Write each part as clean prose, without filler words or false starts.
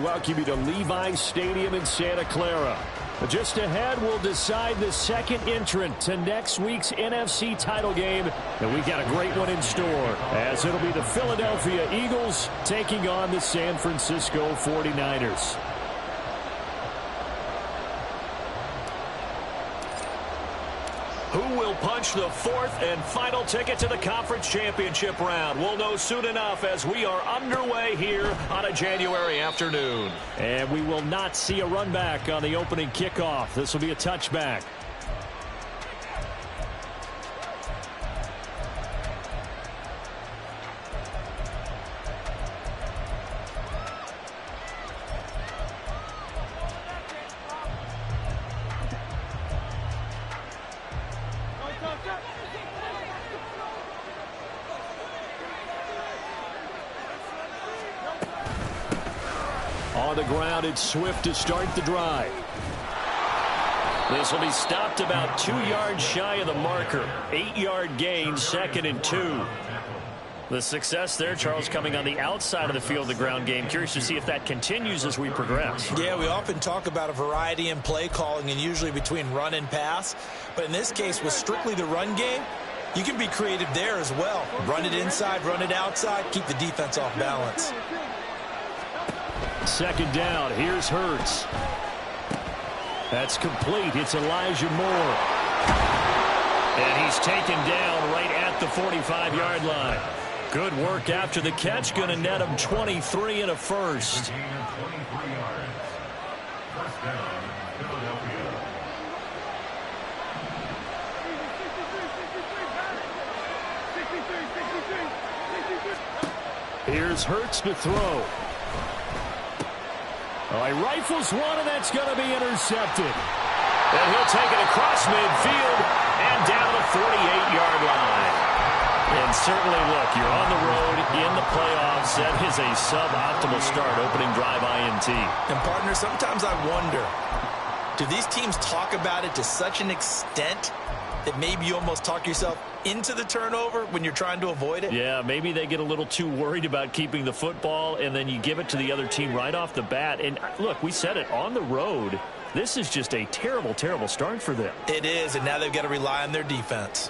welcome you to Levi's Stadium in Santa Clara. But just ahead, we'll decide the second entrant to next week's NFC title game. And we've got a great one in store, as it'll be the Philadelphia Eagles taking on the San Francisco 49ers. Who will punch the fourth and final ticket to the conference championship round? We'll know soon enough as we are underway here on a January afternoon. And we will not see a run back on the opening kickoff. This will be a touchback. On the ground, it's Swift to start the drive. This will be stopped about 2 yards shy of the marker. 8-yard gain, 2nd and 2. The success there, Charles, coming on the outside of the field, the ground game. Curious to see if that continues as we progress. Yeah, we often talk about a variety in play calling and usually between run and pass. But in this case, with strictly the run game, you can be creative there as well. Run it inside, run it outside, keep the defense off balance. 2nd down. Here's Hurts. That's complete. It's Elijah Moore. And he's taken down right at the 45-yard line. Good work after the catch. Going to net him 23 and a first. Here's Hurts to throw. Oh, he rifles one, and that's going to be intercepted. And he'll take it across midfield and down the 48-yard line. And certainly, look, you're on the road in the playoffs. That is a suboptimal start, opening drive INT. And, partner, sometimes I wonder, do these teams talk about it to such an extent that maybe you almost talk yourself into the turnover when you're trying to avoid it? Yeah, maybe they get a little too worried about keeping the football, and then you give it to the other team right off the bat. And, look, we said it, on the road, this is just a terrible, terrible start for them. It is, and now they've got to rely on their defense.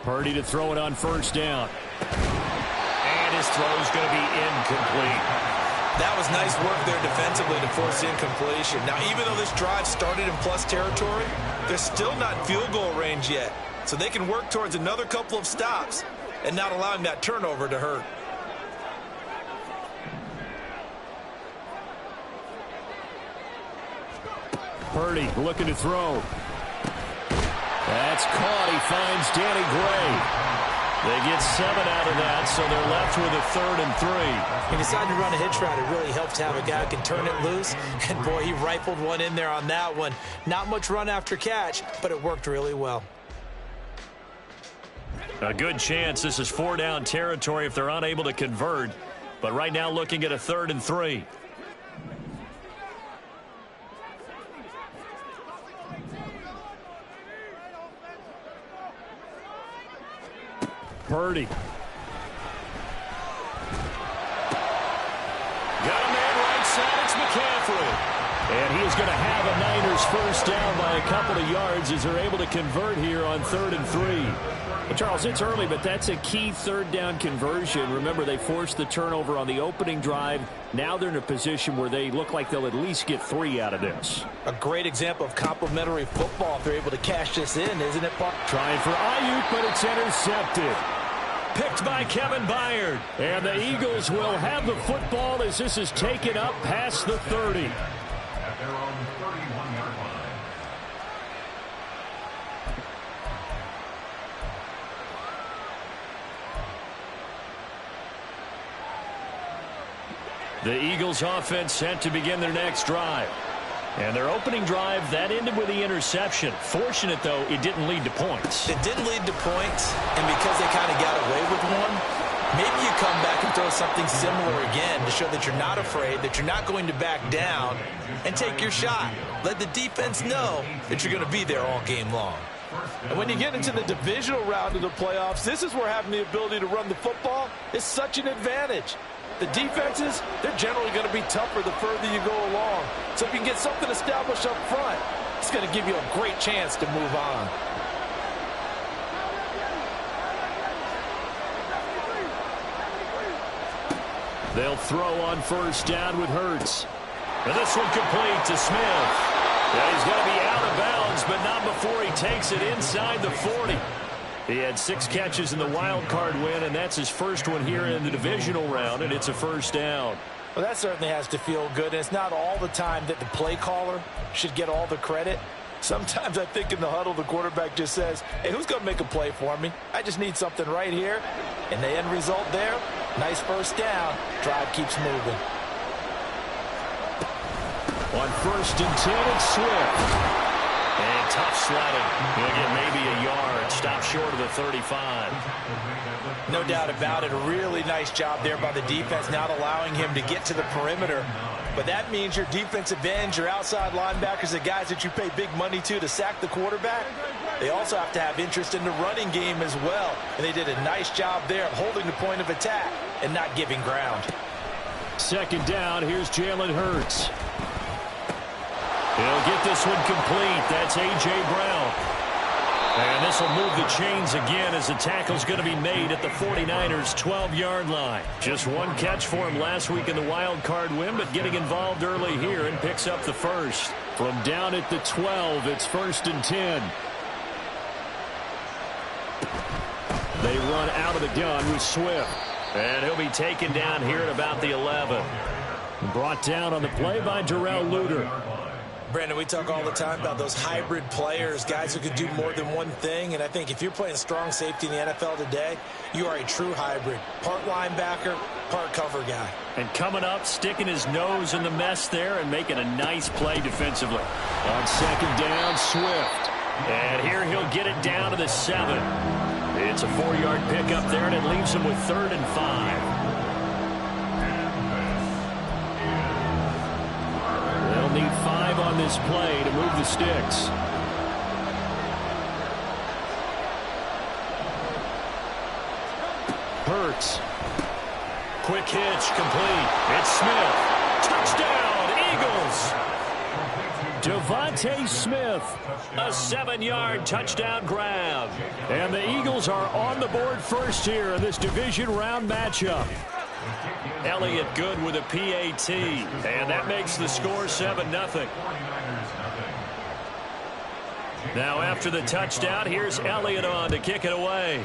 Purdy to throw it on 1st down. And his throw's going to be incomplete. That was nice work there defensively to force incompletion. Now, even though this drive started in plus territory, they're still not in field goal range yet. So they can work towards another couple of stops and not allowing that turnover to hurt. Purdy looking to throw. That's caught. He finds Danny Gray. They get 7 out of that, so they're left with a 3rd and 3. He decided to run a hitch route. It really helps to have a guy who can turn it loose. And, boy, he rifled one in there on that one. Not much run after catch, but it worked really well. A good chance this is 4-down territory if they're unable to convert. But right now looking at a 3rd and 3. Purdy. Got a man right side. It's McCaffrey. And he is going to have a Niners 1st down by a couple of yards as they're able to convert here on 3rd and 3. Well, Charles, it's early, but that's a key 3rd down conversion. Remember, they forced the turnover on the opening drive. Now they're in a position where they look like they'll at least get 3 out of this. A great example of complementary football if they're able to cash this in, isn't it, Paul? Trying for Ayuk, but it's intercepted. Picked by Kevin Byard. And the Eagles will have the football as this is taken up past the 30. At their own 31-yard line. The Eagles offense set to begin their next drive. And their opening drive, that ended with the interception. Fortunate, though, it didn't lead to points. It didn't lead to points, and because they kind of got away with one, maybe you come back and throw something similar again to show that you're not afraid, that you're not going to back down, and take your shot. Let the defense know that you're going to be there all game long. And when you get into the divisional round of the playoffs, this is where having the ability to run the football is such an advantage. The defenses, they're generally going to be tougher the further you go along. So if you can get something established up front, it's going to give you a great chance to move on. They'll throw on first down with Hurts. And this one complete to Smith. Yeah, he's going to be out of bounds, but not before he takes it inside the 40. He had 6 catches in the wild card win, and that's his first one here in the divisional round, and it's a first down. Well, that certainly has to feel good. And it's not all the time that the play caller should get all the credit. Sometimes I think in the huddle, the quarterback just says, hey, who's going to make a play for me? I just need something right here. And the end result there, nice first down. Drive keeps moving. On first and 10, it's Swift. And tough sledding. He'll get maybe a yard. Stop short of the 35. No doubt about it. A really nice job there by the defense, not allowing him to get to the perimeter. But that means your defensive ends, your outside linebackers, the guys that you pay big money to sack the quarterback, they also have to have interest in the running game as well. And they did a nice job there of holding the point of attack and not giving ground. Second down, here's Jalen Hurts. He'll get this one complete. That's A.J. Brown. And this will move the chains again as the tackle's going to be made at the 49ers' 12-yard line. Just one catch for him last week in the wild card win, but getting involved early here and picks up the first. From down at the 12, it's first and 10. They run out of the gun with Swift. And he'll be taken down here at about the 11. Brought down on the play by Darrell Luter. Brandon, we talk all the time about those hybrid players, guys who can do more than one thing. And I think if you're playing strong safety in the NFL today, you are a true hybrid. Part linebacker, part cover guy. And coming up, sticking his nose in the mess there and making a nice play defensively. On second down, Swift. And here he'll get it down to the 7. It's a 4-yard pickup there, and it leaves him with 3rd and 5. They'll need 5 on this play to move the sticks. Hurts. Quick hitch, complete. It's Smith. Touchdown, Eagles. Devontae Smith, a 7-yard touchdown grab. And the Eagles are on the board first here in this division round matchup. Elliott good with a PAT, and that makes the score 7-0. Now after the touchdown, here's Elliott on to kick it away.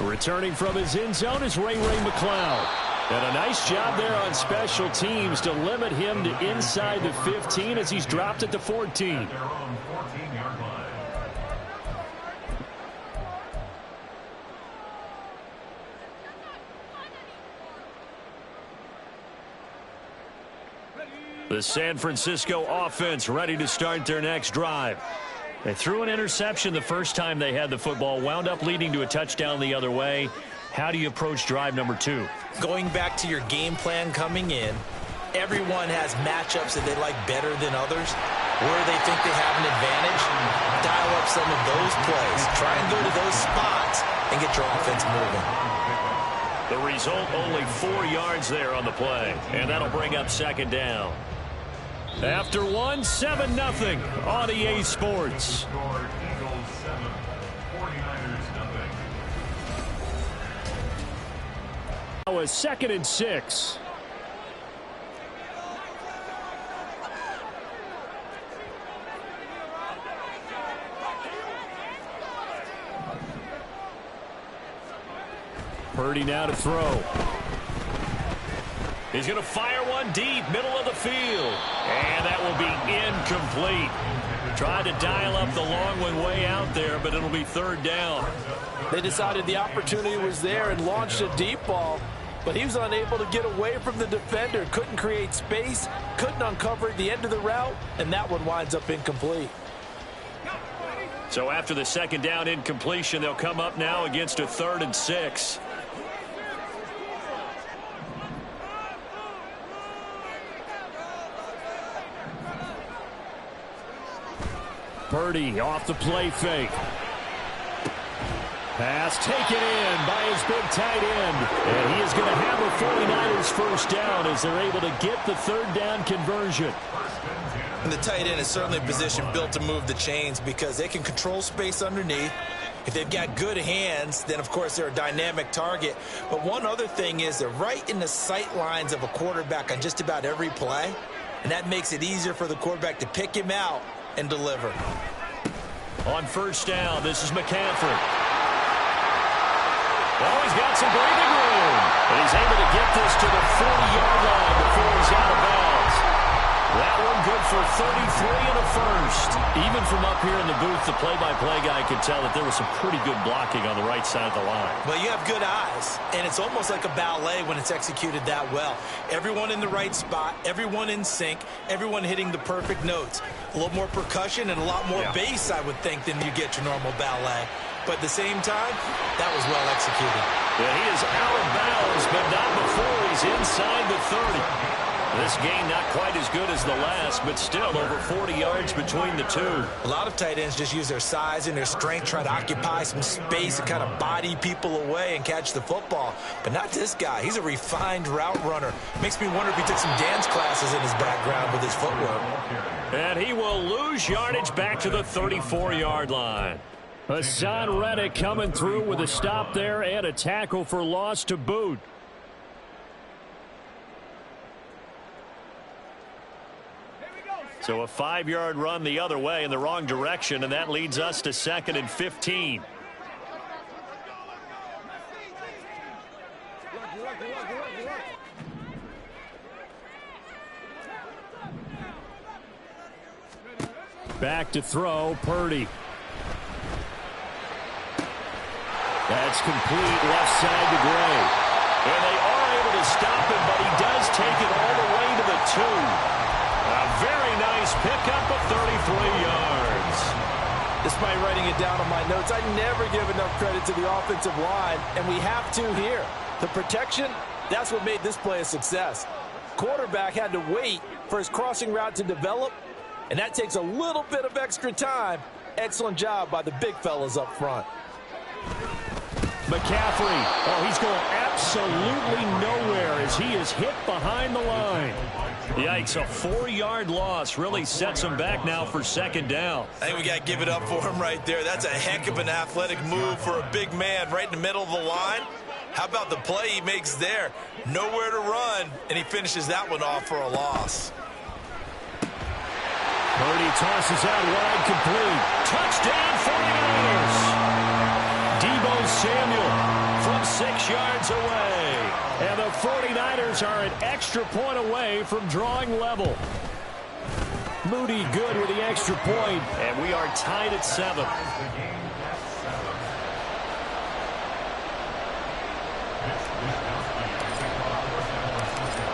Returning from his end zone is Ray McCloud. And a nice job there on special teams to limit him to inside the 15 as he's dropped at the 14. The San Francisco offense ready to start their next drive. They threw an interception the first time they had the football, wound up leading to a touchdown the other way. How do you approach drive number 2? Going back to your game plan coming in, everyone has matchups that they like better than others. Where they think they have an advantage, dial up some of those plays. Try and go to those spots and get your offense moving. The result, only 4 yards there on the play, and that'll bring up second down. After 1, 7-0 on EA Sports. Now a 2nd and 6. Purdy now to throw. He's going to fire one deep, middle of the field. And that will be incomplete. Tried to dial up the long one way out there, but it'll be 3rd down. They decided the opportunity was there and launched a deep ball, but he was unable to get away from the defender. Couldn't create space, couldn't uncover the end of the route, and that one winds up incomplete. So after the 2nd down incompletion, they'll come up now against a 3rd and 6. Purdy off the play fake. Pass taken in by his big tight end. And he is going to have a 49ers first down as they're able to get the third down conversion. And the tight end is certainly a position built to move the chains because they can control space underneath. If they've got good hands, then, of course, they're a dynamic target. But one other thing is they're right in the sight lines of a quarterback on just about every play. And that makes it easier for the quarterback to pick him out and deliver. On first down, this is McCaffrey. Oh, he's got some breathing room. And he's able to get this to the 40-yard line before he's out of bounds. That one good for 33 and a first. Even from up here in the booth, the play-by-play guy could tell that there was some pretty good blocking on the right side of the line. Well, you have good eyes, and it's almost like a ballet when it's executed that well. Everyone in the right spot, everyone in sync, everyone hitting the perfect notes. A little more percussion and a lot more bass, I would think, than you get your normal ballet. But at the same time, that was well executed. Yeah, he is out of bounds, but not before he's inside the 30. This game not quite as good as the last, but still over 40 yards between the two. A lot of tight ends just use their size and their strength, try to occupy some space and kind of body people away and catch the football. But not this guy. He's a refined route runner. Makes me wonder if he took some dance classes in his background with his footwork. And he will lose yardage back to the 34-yard line. Hassan Reddick coming through with a stop there and a tackle for loss to boot. So a 5-yard run the other way in the wrong direction, and that leads us to 2nd and 15. Back to throw, Purdy. That's complete left side to Gray. And they are able to stop him, but he does take it all the way to the 2. A very nice pickup of 33 yards. Despite writing it down on my notes, I never give enough credit to the offensive line, and we have to here. The protection, that's what made this play a success. Quarterback had to wait for his crossing route to develop, and that takes a little bit of extra time. Excellent job by the big fellas up front. McCaffrey, oh, he's going absolutely nowhere as he is hit behind the line. Yikes, a 4-yard loss really sets him back now for 2nd down. I think we got to give it up for him right there. That's a heck of an athletic move for a big man right in the middle of the line. How about the play he makes there? Nowhere to run, and he finishes that one off for a loss. Purdy tosses out wide, complete. Touchdown 49ers. Deebo Samuel from 6 yards away. And the 49ers are an extra point away from drawing level. Moody good with the extra point, and we are tied at 7.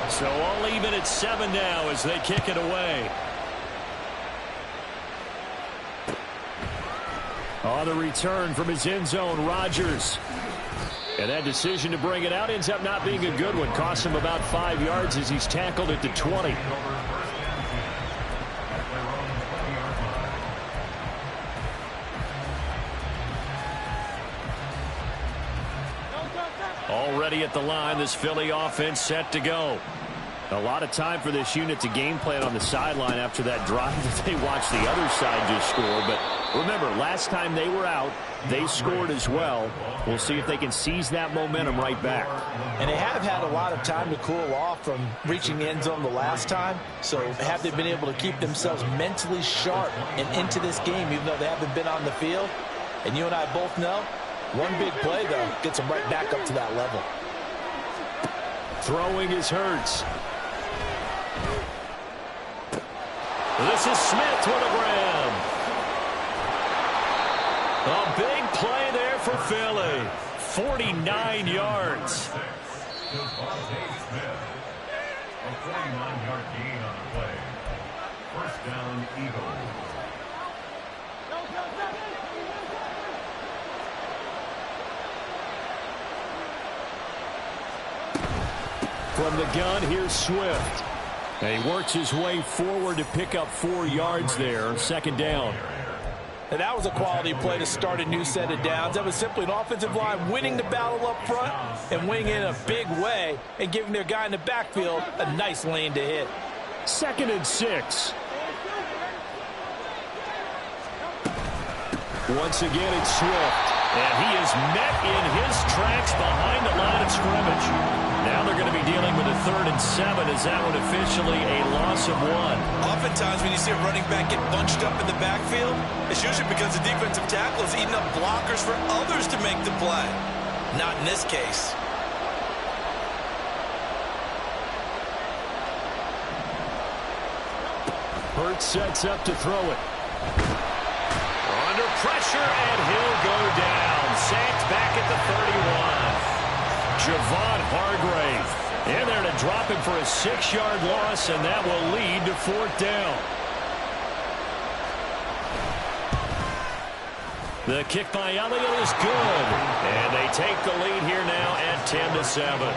So all even at 7 now as they kick it away. On the return from his end zone, Rodgers. And that decision to bring it out ends up not being a good one. Costs him about 5 yards as he's tackled at the 20. Already at the line, this Philly offense set to go. A lot of time for this unit to game plan on the sideline after that drive that they watched the other side just score. But remember, last time they were out, they scored as well. We'll see if they can seize that momentum right back. And they have had a lot of time to cool off from reaching the end zone the last time. So have they been able to keep themselves mentally sharp and into this game, even though they haven't been on the field? And you and I both know, one big play, though, gets them right back up to that level. Throwing is Hurts. This is Smith with a grab. A big play there for Philly. 49 yards. A 49-yard gain on the play. First down, Eagles. From the gun, here's Swift. And he works his way forward to pick up 4 yards there. 2nd down. And that was a quality play to start a new set of downs. That was simply an offensive line winning the battle up front and winning in a big way and giving their guy in the backfield a nice lane to hit. 2nd and 6. Once again, it's Swift. And he is met in his tracks behind the line of scrimmage. Now they're going to be dealing with a 3rd and 7. Is that one officially a loss of 1? Oftentimes when you see a running back get bunched up in the backfield, it's usually because the defensive tackle is eating up blockers for others to make the play. Not in this case. Hurts sets up to throw it. Under pressure, and he'll go down. Sacked back at the 31. Javon Hargrave in there to drop him for a 6-yard loss, and that will lead to 4th down. The kick by Elliott is good, and they take the lead here now at 10-7.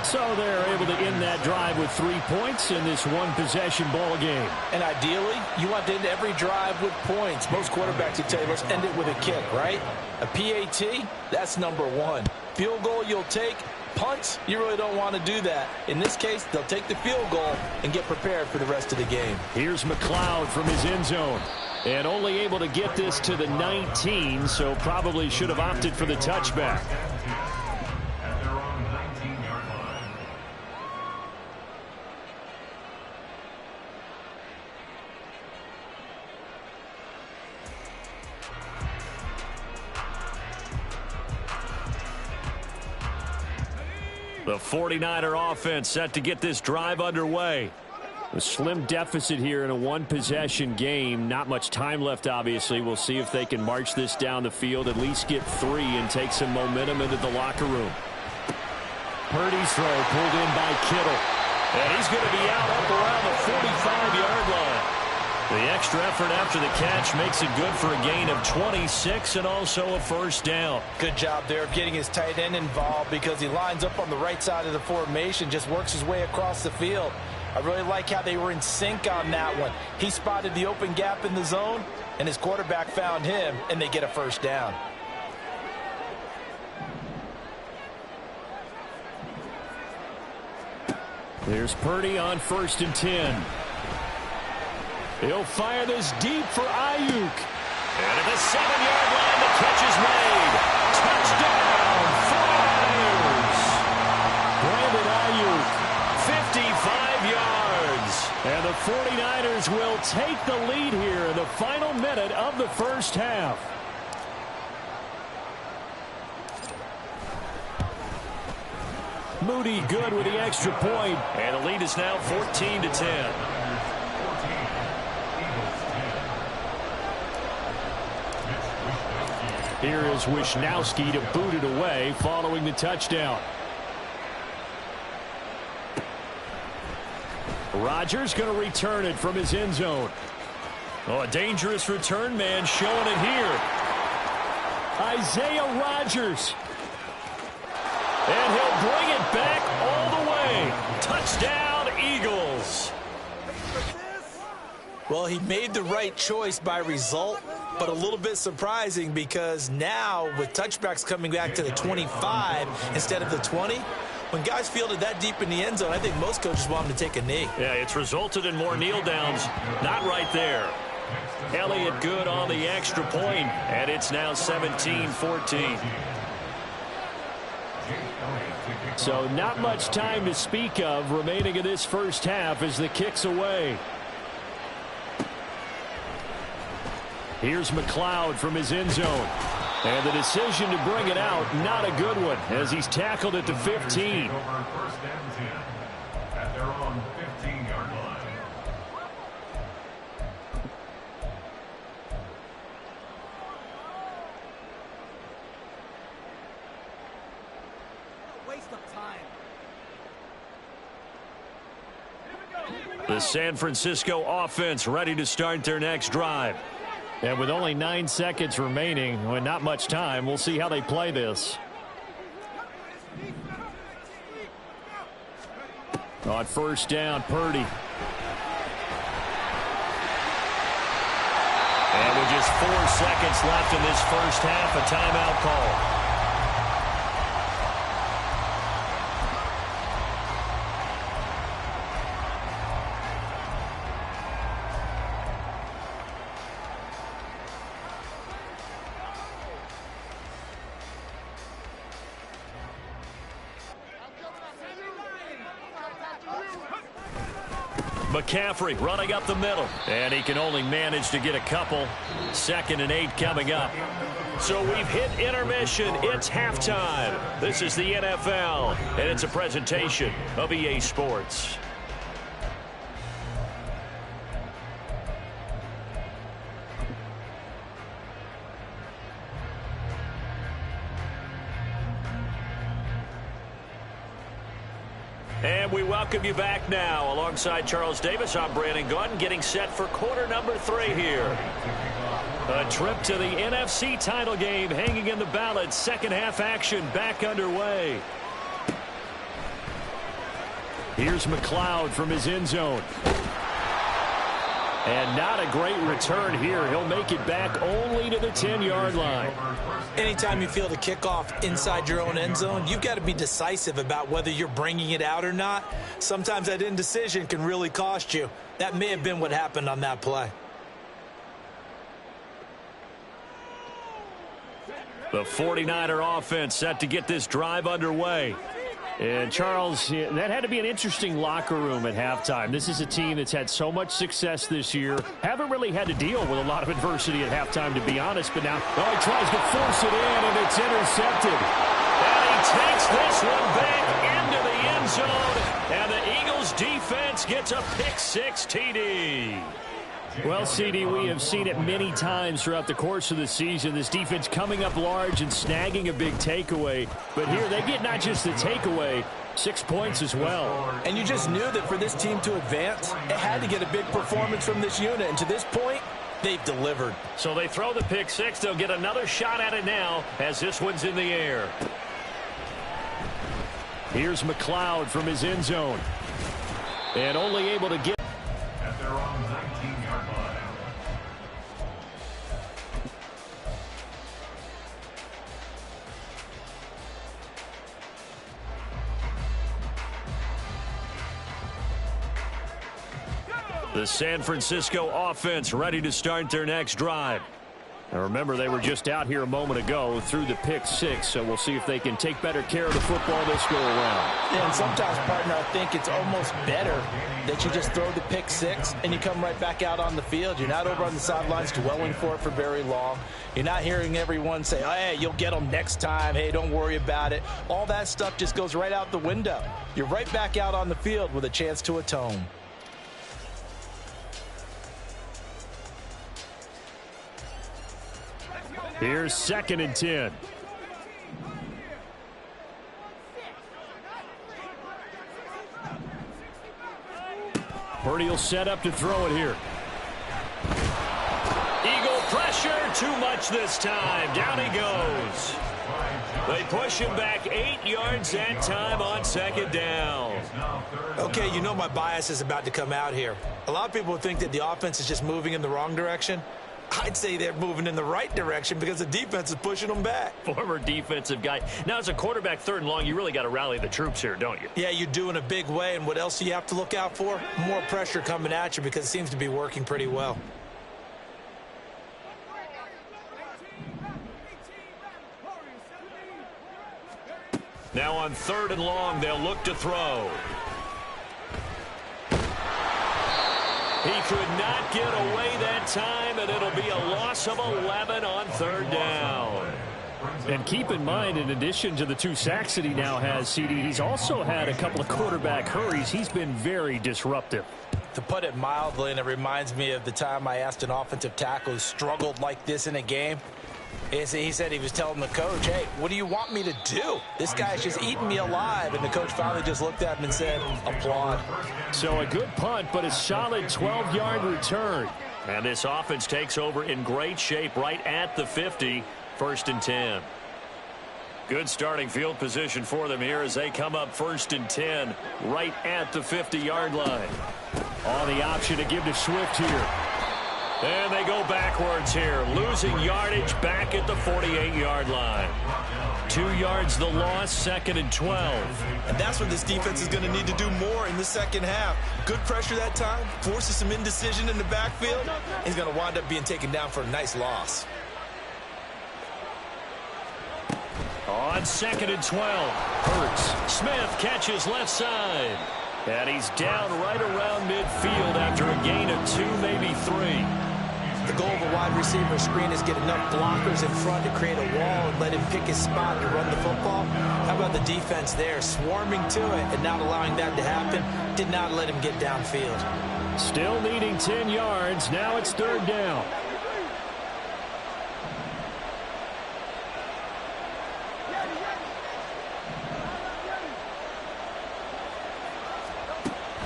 So they're able to end that drive with 3 points in this one-possession ball game. And ideally, you want to end every drive with points. Most quarterbacks would tell you, let's end it with a kick, right? A PAT, that's number 1. Field goal you'll take. Punts, you really don't want to do that. In this case, they'll take the field goal and get prepared for the rest of the game. Here's McLeod from his end zone. And only able to get this to the 19, so probably should have opted for the touchback. The 49er offense set to get this drive underway. A slim deficit here in a one-possession game. Not much time left, obviously. We'll see if they can march this down the field, at least get 3, and take some momentum into the locker room. Purdy's throw pulled in by Kittle. And he's going to be out up around the 45-yard line. The extra effort after the catch makes it good for a gain of 26 and also a 1st down. Good job there of getting his tight end involved because he lines up on the right side of the formation, just works his way across the field. I really like how they were in sync on that one. He spotted the open gap in the zone, and his quarterback found him, and they get a 1st down. There's Purdy on 1st and 10. He'll fire this deep for Ayuk. And at the 7-yard line, the catch is made. Touchdown, 49ers. Brandon Ayuk, 55 yards. And the 49ers will take the lead here in the final minute of the 1st half. Moody good with the extra point. And the lead is now 14-10. Here is Wisnowski to boot it away following the touchdown. Rodgers going to return it from his end zone. Oh, a dangerous return man showing it here. Isaiah Rodgers. And he'll bring it back all the way. Touchdown, Eagles. Well, he made the right choice by result, but a little bit surprising because now with touchbacks coming back to the 25 instead of the 20, when guys fielded that deep in the end zone, I think most coaches want them to take a knee. Yeah, it's resulted in more kneel downs. Not right there. Elliott good on the extra point, and it's now 17-14. So not much time to speak of remaining in this 1st half as the kick's away. Here's McLeod from his end zone. And the decision to bring it out, not a good one, as he's tackled at the 15. At their own 15-yard line. Waste of time. The San Francisco offense ready to start their next drive. And with only 9 seconds remaining, and not much time, we'll see how they play this. On 1st down, Purdy. And with just just 4 seconds left in this first half. A timeout call. McCaffrey running up the middle, and he can only manage to get a couple. 2nd and 8 coming up. So we've hit intermission. It's halftime. This is the NFL, and it's a presentation of EA Sports. And we welcome you back now. Alongside Charles Davis, I'm Brandon Gaudin, getting set for quarter number 3 here. A trip to the NFC title game hanging in the balance. Second half action back underway. Here's McLeod from his end zone. And not a great return here. He'll make it back only to the 10-yard line. Anytime you feel the kickoff inside your own end zone, you've got to be decisive about whether you're bringing it out or not. Sometimes that indecision can really cost you. That may have been what happened on that play. The 49er offense set to get this drive underway. And, Charles, that had to be an interesting locker room at halftime. This is a team that's had so much success this year. Haven't really had to deal with a lot of adversity at halftime, to be honest. But now, he tries to force it in, and it's intercepted. And he takes this one back into the end zone. And the Eagles defense gets a pick-6 TD. Well, CD, we have seen it many times throughout the course of the season. This defense coming up large and snagging a big takeaway. But here they get not just the takeaway, 6 points as well. And you just knew that for this team to advance, it had to get a big performance from this unit. And to this point, they've delivered. So they throw the pick-6. They'll get another shot at it now as this one's in the air. Here's McLeod from his end zone. And only able to get At their own 19-yard line. the San Francisco offense ready to start their next drive. Now remember, they were just out here a moment ago through the pick-6, so we'll see if they can take better care of the football this go around. Yeah, and sometimes, partner, I think it's almost better that you just throw the pick-6 and you come right back out on the field. You're not over on the sidelines dwelling for it for very long. You're not hearing everyone say, oh, hey, you'll get them next time. Hey, don't worry about it. All that stuff just goes right out the window. You're right back out on the field with a chance to atone. Here's 2nd and 10. Purdy will set up to throw it here. Eagle pressure, too much this time. Down he goes. They push him back 8 yards that time on 2nd down. Okay, you know my bias is about to come out here. A lot of people think that the offense is just moving in the wrong direction. I'd say they're moving in the right direction because the defense is pushing them back. Former defensive guy. Now, as a quarterback 3rd and long, you really got to rally the troops here, don't you? Yeah, you do in a big way. And what else do you have to look out for? More pressure coming at you because it seems to be working pretty well. Now on 3rd and long, they'll look to throw. He could not get away that time, and it'll be a loss of 11 on 3rd down. And keep in mind, in addition to the 2 sacks that he now has, CD, he's also had a couple of quarterback hurries. He's been very disruptive. To put it mildly, and it reminds me of the time I asked an offensive tackle who struggled like this in a game. He said he was telling the coach, hey, what do you want me to do? This guy's just eating me alive. And the coach finally just looked at him and said, applaud. So a good punt, but a solid 12-yard return. And this offense takes over in great shape right at the 50, 1st and 10. Good starting field position for them here as they come up 1st and 10 right at the 50-yard line. On the option to give to Swift here. And they go backwards here, losing yardage back at the 48-yard line. 2 yards the loss, 2nd and 12. And that's what this defense is going to need to do more in the second half. Good pressure that time, forces some indecision in the backfield. He's going to wind up being taken down for a nice loss. On 2nd and 12, Hurts. Smith catches left side. And he's down right around midfield after a gain of 2, maybe 3. The goal of a wide receiver screen is get enough blockers in front to create a wall and let him pick his spot to run the football. How about the defense there, swarming to it and not allowing that to happen? Did not let him get downfield. Still needing 10 yards. Now it's 3rd down.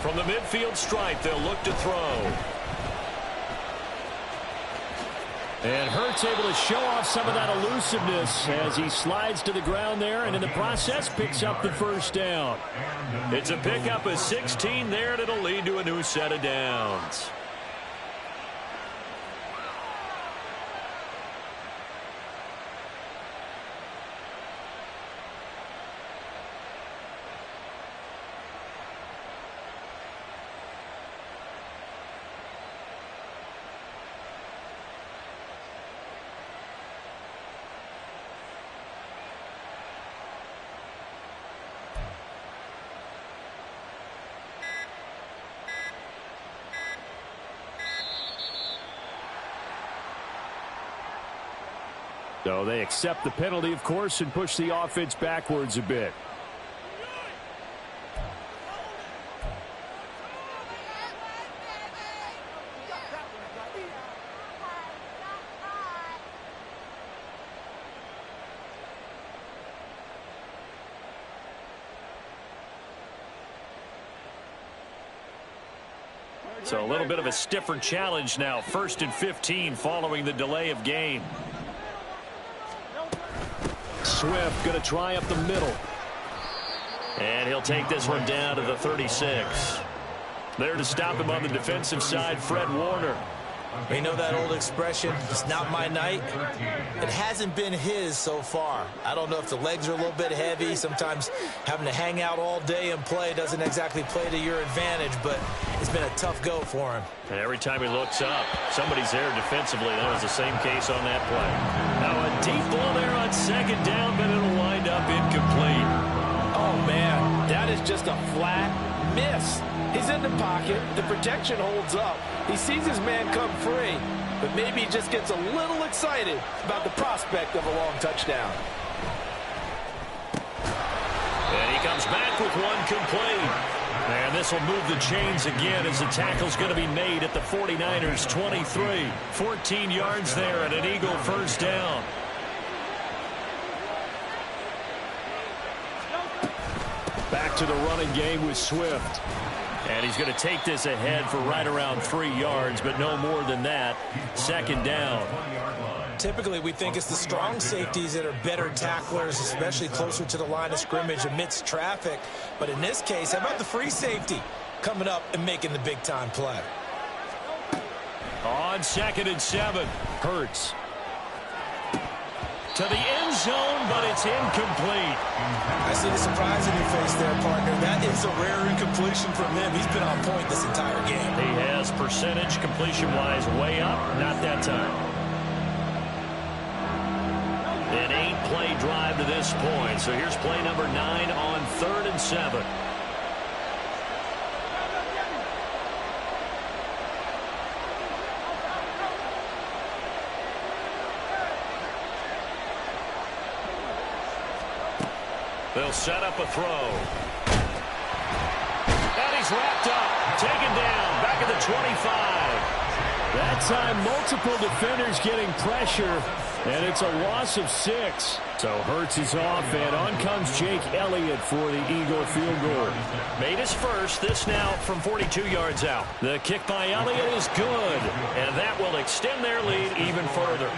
From the midfield stripe, they'll look to throw. And Hurts able to show off some of that elusiveness as he slides to the ground there, and in the process picks up the 1st down. It's a pickup of 16 there, and it'll lead to a new set of downs. So they accept the penalty, of course, and push the offense backwards a bit. So a little bit of a stiffer challenge now. 1st and 15 following the delay of game. Swift going to try up the middle. And he'll take this one down to the 36. There to stop him on the defensive side, Fred Warner. You know that old expression, it's not my night? It hasn't been his so far. I don't know if the legs are a little bit heavy. Sometimes having to hang out all day and play doesn't exactly play to your advantage, but it's been a tough go for him. And every time he looks up, somebody's there defensively. That was the same case on that play. Now a deep ball there on 2nd down, but it'll wind up incomplete. Oh, man, that is just a flat miss. He's in the pocket. The protection holds up. He sees his man come free, but maybe he just gets a little excited about the prospect of a long touchdown. And he comes back with one complete. And this will move the chains again as the tackle's going to be made at the 49ers 23. 14 yards there and an Eagle 1st down. Back to the running game with Swift. And he's going to take this ahead for right around 3 yards, but no more than that. 2nd down. Typically, we think it's the strong safeties that are better tacklers, especially closer to the line of scrimmage amidst traffic. But in this case, how about the free safety coming up and making the big-time play? On 2nd and 7, Hurts. To the end zone, but it's incomplete. I see the surprise in your face there, partner. That is a rare incompletion from him. He's been on point this entire game. He has percentage completion-wise way up. Not that time. An 8-play drive to this point. So here's play number 9 on 3rd and 7. They'll set up a throw. And he's wrapped up. Taken down. Back at the 25. That time, multiple defenders getting pressure. And it's a loss of 6. So Hurts is off, and on comes Jake Elliott for the Eagle field goal. Made his first. This now from 42 yards out. The kick by Elliott is good. And that will extend their lead even further.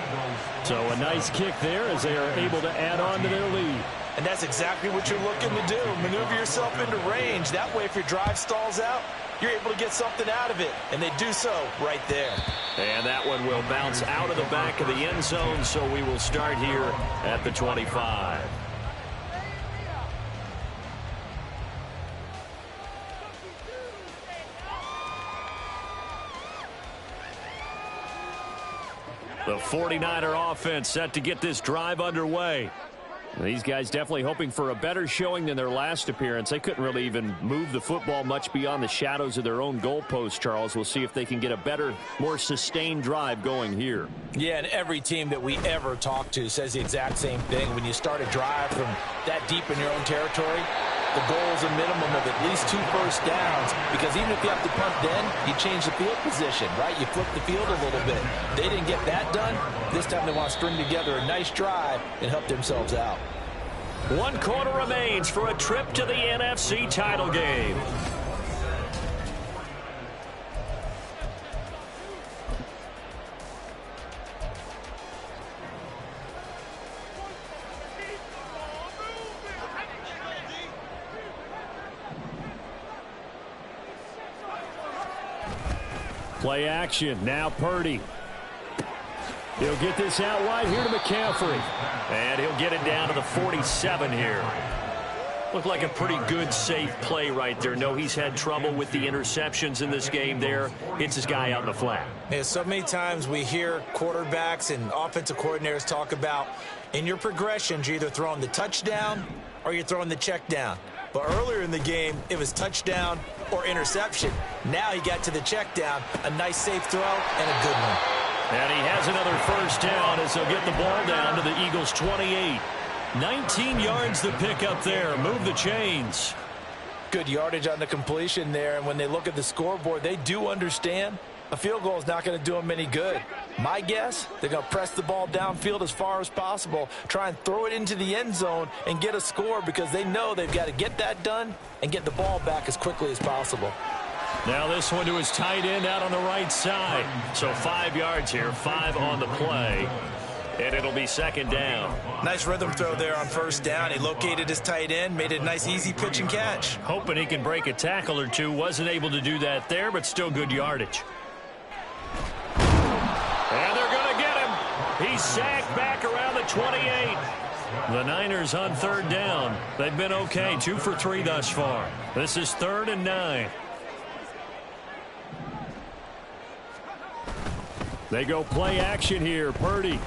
So a nice kick there as they are able to add on to their lead. And that's exactly what you're looking to do. Maneuver yourself into range. That way, if your drive stalls out, you're able to get something out of it. And they do so right there. And that one will bounce out of the back of the end zone, so we will start here at the 25. The 49er offense set to get this drive underway. These guys definitely hoping for a better showing than their last appearance. They couldn't really even move the football much beyond the shadows of their own goalpost, Charles. We'll see if they can get a better, more sustained drive going here. Yeah, and every team that we ever talk to says the exact same thing. When you start a drive from that deep in your own territory, the goal is a minimum of at least 2 first downs, because even if you have to punt then, you change the field position, right? You flip the field a little bit. They didn't get that done. This time they want to string together a nice drive and help themselves out. 1 quarter remains for a trip to the NFC title game. Play action. Now Purdy. He'll get this out wide here to McCaffrey. And he'll get it down to the 47 here. Looked like a pretty good, safe play right there. No, he's had trouble with the interceptions in this game there. Hits his guy out in the flat. Yeah, so many times we hear quarterbacks and offensive coordinators talk about in your progressions, you're either throwing the touchdown or you're throwing the check down. But earlier in the game, it was touchdown or interception. Now he got to the check down, a nice safe throw, and a good one. And he has another first down as they'll get the ball down to the Eagles' 28. 19 yards to pick up there. Move the chains. Good yardage on the completion there, and when they look at the scoreboard, they do understand a field goal is not going to do them any good. My guess, they're going to press the ball downfield as far as possible, try and throw it into the end zone and get a score, because they know they've got to get that done and get the ball back as quickly as possible. Now this one to his tight end out on the right side. So 5 yards here, 5 on the play. And it'll be second down. Nice rhythm throw there on first down. He located his tight end, made it a nice easy pitch and catch. Hoping he can break a tackle or two. Wasn't able to do that there, but still good yardage. And they're going to get him. He's sacked back around the 28. The Niners on third down. They've been okay, 2 for 3 thus far. This is 3rd and 9. They go play action here. Purdy.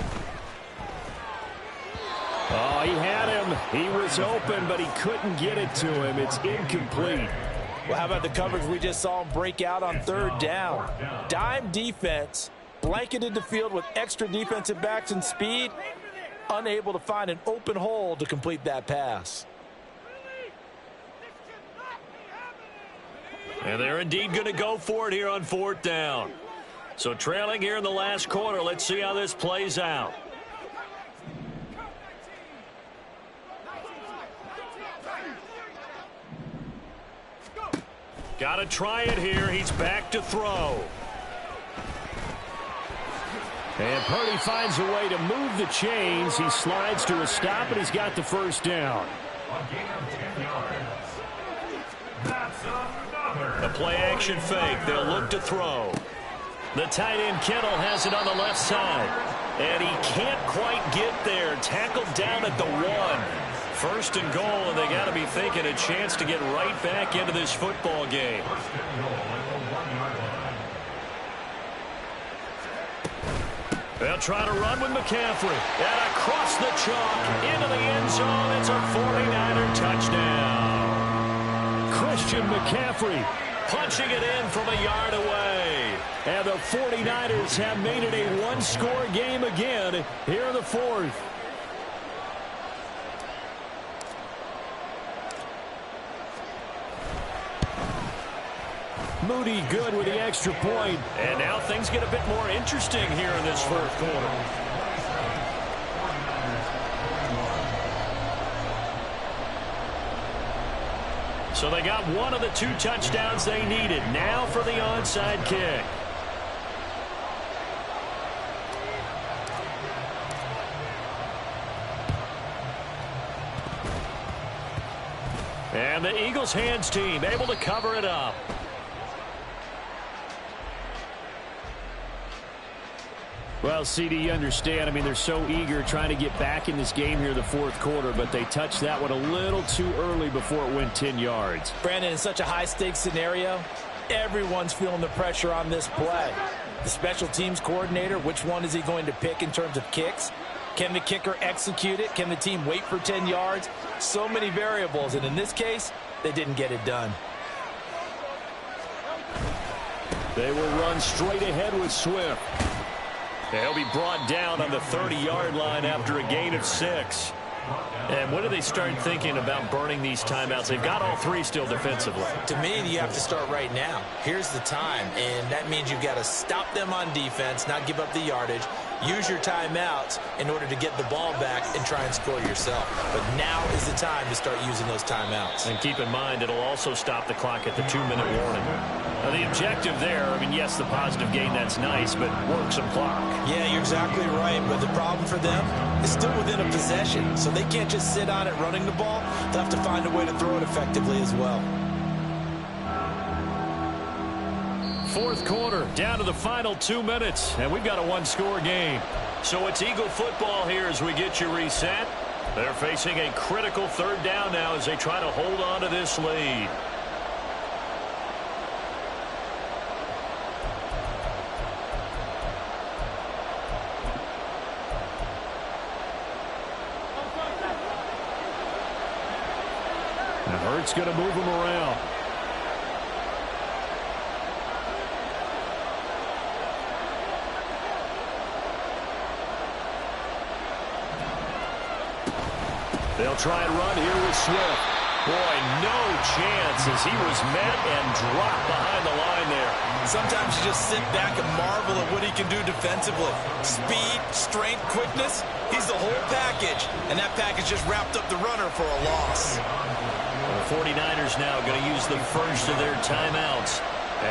Oh, he had him. He was open, but he couldn't get it to him. It's incomplete. Well, how about the coverage we just saw him break out on third down? Dime defense, blanketed the field with extra defensive backs and speed, unable to find an open hole to complete that pass. And they're indeed going to go for it here on 4th down. So trailing here in the last quarter. Let's see how this plays out. Got to try it here. He's back to throw. And Purdy finds a way to move the chains. He slides to a stop, and he's got the first down. A play-action fake. They'll look to throw. The tight end, Kittle, has it on the left side. And he can't quite get there. Tackled down at the 1. 1st and goal, and they got to be thinking a chance to get right back into this football game. They'll try to run with McCaffrey. And across the chalk into the end zone. It's a 49er touchdown. Christian McCaffrey punching it in from a yard away. And the 49ers have made it a 1-score game again here in the 4th. Moody good with the extra point. And now things get a bit more interesting here in this 4th quarter. So they got one of the 2 touchdowns they needed. Now for the onside kick. And the Eagles hands team able to cover it up. Well, CD, you understand. I mean, they're so eager trying to get back in this game here in the fourth quarter, but they touched that one a little too early before it went 10 yards. Brandon, in such a high-stakes scenario, everyone's feeling the pressure on this play. The special teams coordinator, which one is he going to pick in terms of kicks? Can the kicker execute it? Can the team wait for 10 yards? So many variables, and in this case, they didn't get it done. They will run straight ahead with Swift. He'll be brought down on the 30-yard line after a gain of 6. And when do they start thinking about burning these timeouts? They've got all three still defensively. To me, you have to start right now. Here's the time, and that means you've got to stop them on defense, not give up the yardage, use your timeouts in order to get the ball back and try and score yourself. But now is the time to start using those timeouts. And keep in mind, it'll also stop the clock at the 2-minute warning. Now, the objective there, I mean, yes, the positive gain, that's nice, but work some clock. Yeah, you're exactly right, but the problem for them is still within a possession, so they can't just sit on it running the ball. They'll have to find a way to throw it effectively as well. Fourth quarter, down to the final 2 minutes, and we've got a one-score game. So it's Eagle football here as we get you reset. They're facing a critical third down now as they try to hold on to this lead. And Hurts going to move him around. They'll try and run here with Swift. Boy, no chance as he was met and dropped behind the line there. Sometimes you just sit back and marvel at what he can do defensively. Speed, strength, quickness, he's the whole package. And that package just wrapped up the runner for a loss. The 49ers now going to use the first of their timeouts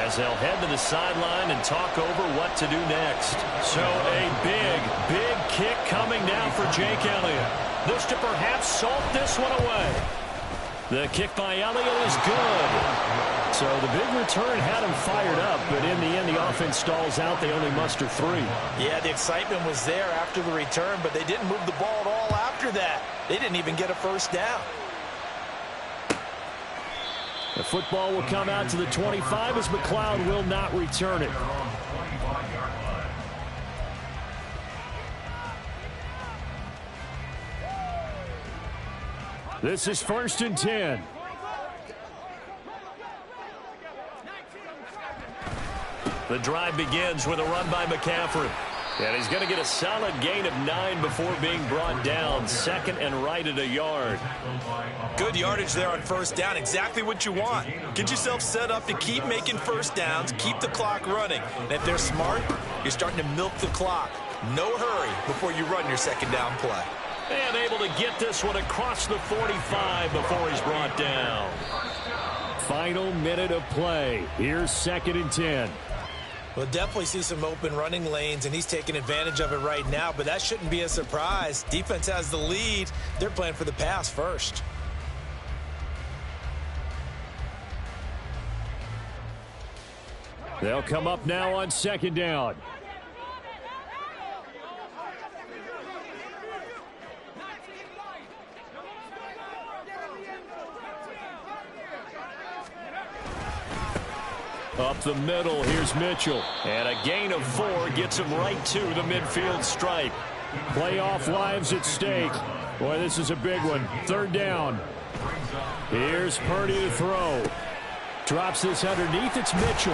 as they'll head to the sideline and talk over what to do next. So a big kick coming now for Jake Elliott. This to perhaps salt this one away. The kick by Elliott is good. So the big return had him fired up, but in the end the offense stalls out. They only muster 3. Yeah, the excitement was there after the return, but they didn't move the ball at all after that. They didn't even get a first down. The football will come out to the 25 as McLeod will not return it. This is 1st and 10. The drive begins with a run by McCaffrey. And he's going to get a solid gain of 9 before being brought down. 2nd and right at a yard. Good yardage there on first down. Exactly what you want. Get yourself set up to keep making first downs, keep the clock running. And if they're smart, you're starting to milk the clock. No hurry before you run your second down play. And able to get this one across the 45 before he's brought down. Final minute of play. Here's 2nd and 10. We'll definitely see some open running lanes, and he's taking advantage of it right now, but that shouldn't be a surprise. Defense has the lead. They're playing for the pass first. They'll come up now on 2nd down. Up the middle, here's Mitchell. And a gain of 4 gets him right to the midfield stripe. Playoff lives at stake. Boy, this is a big one. 3rd down. Here's Purdy to throw. Drops this underneath. It's Mitchell.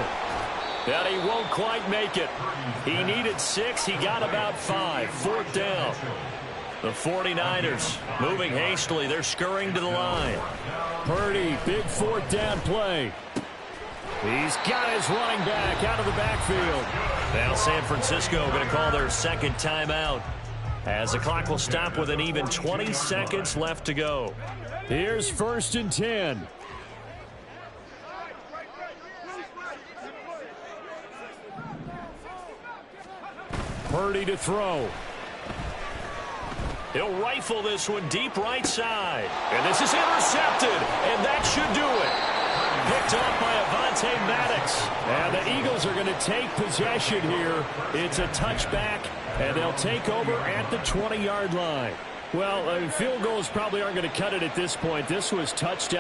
And he won't quite make it. He needed 6. He got about 5. 4th down. The 49ers moving hastily. They're scurrying to the line. Purdy, big 4th down play. He's got his running back out of the backfield. Now San Francisco going to call their 2nd timeout as the clock will stop with an even 20 seconds left to go. Here's 1st and 10. Purdy to throw. He'll rifle this one deep right side. And this is intercepted. And that should do it. Picked up by Avonte Maddox. And the Eagles are going to take possession here. It's a touchback And they'll take over at the 20-yard line. Well, field goals probably aren't going to cut it at this point. This was touchdown.